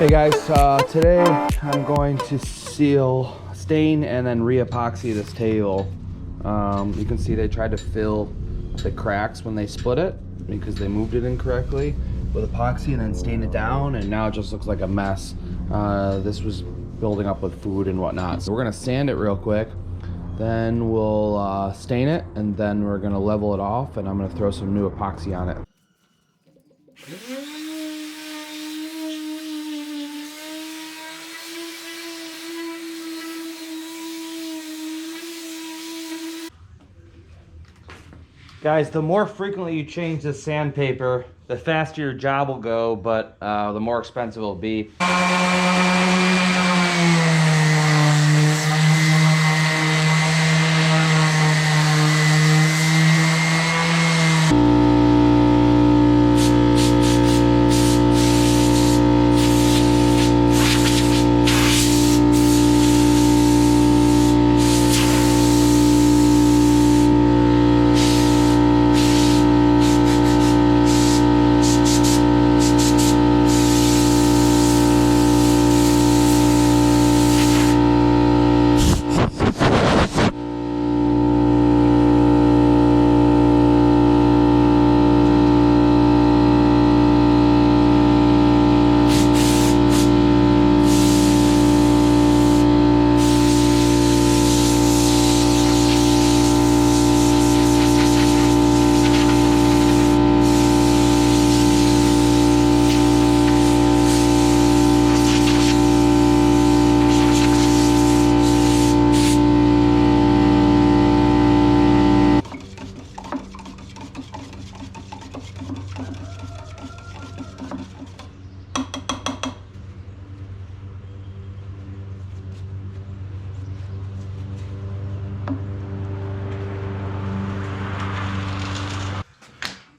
Hey guys, today I'm going to stain and then re-epoxy this table. You can see they tried to fill the cracks when they split it because they moved it incorrectly with epoxy and then stain it down, and now it just looks like a mess. This was building up with food and whatnot. So we're gonna sand it real quick, then we'll stain it, and then we're gonna level it off, and I'm gonna throw some new epoxy on it. Guys, the more frequently you change the sandpaper, the faster your job will go, but the more expensive it'll be.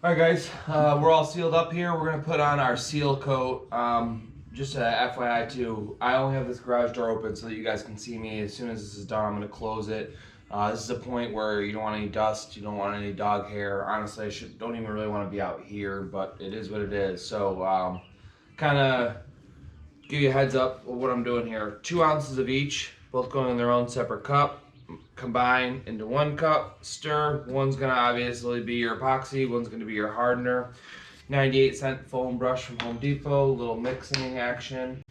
Alright guys, we're all sealed up here. We're going to put on our seal coat. Just a FYI too, I only have this garage door open so that you guys can see me. As soon as this is done, I'm going to close it. This is a point where you don't want any dust, you don't want any dog hair. Honestly, I don't even really want to be out here, but it is what it is. So kind of give you a heads up of what I'm doing here. 2 ounces of each, both going in their own separate cup. Combine into 1 cup, stir. One's gonna obviously be your epoxy, one's gonna be your hardener. 98-cent foam brush from Home Depot, little mixing action.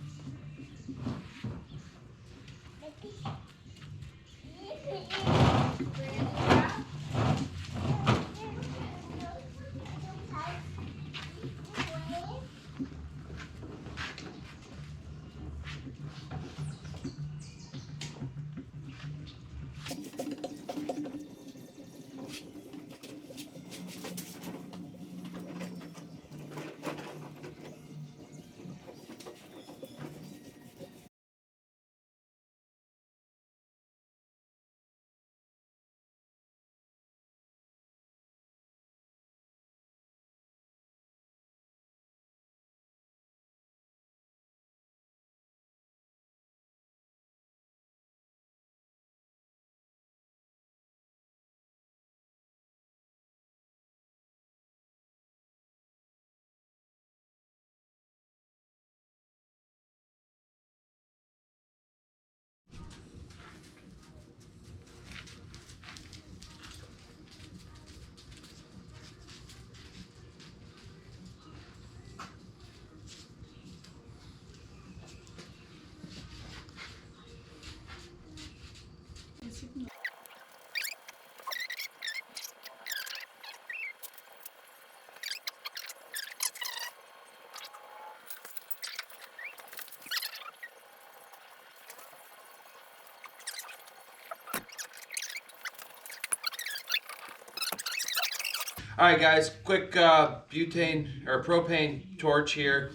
All right, guys, quick butane or propane torch here.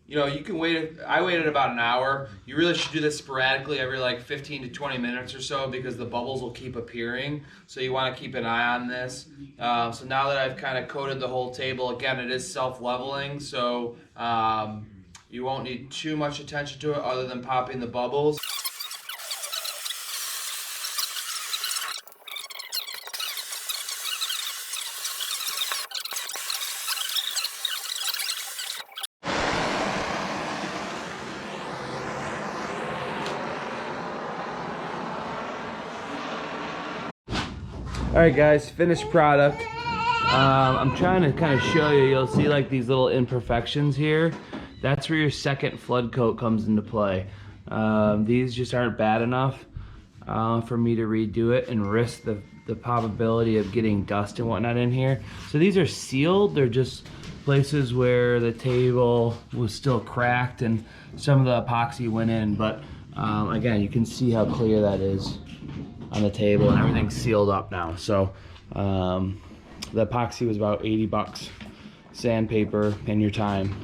You know, you can wait. I waited about an hour. You really should do this sporadically, every like 15 to 20 minutes or so, because the bubbles will keep appearing. So you want to keep an eye on this. So now that I've kind of coated the whole table, again, it is self-leveling, so you won't need too much attention to it other than popping the bubbles. All right, guys, finished product. I'm trying to kind of show you. You'll see like these little imperfections here. That's where your second flood coat comes into play. These just aren't bad enough for me to redo it and risk the probability of getting dust and whatnot in here. So these are sealed. They're just places where the table was still cracked and some of the epoxy went in. But again, you can see how clear that is on the table, and everything's sealed up now. So the epoxy was about 80 bucks, sandpaper, and your time.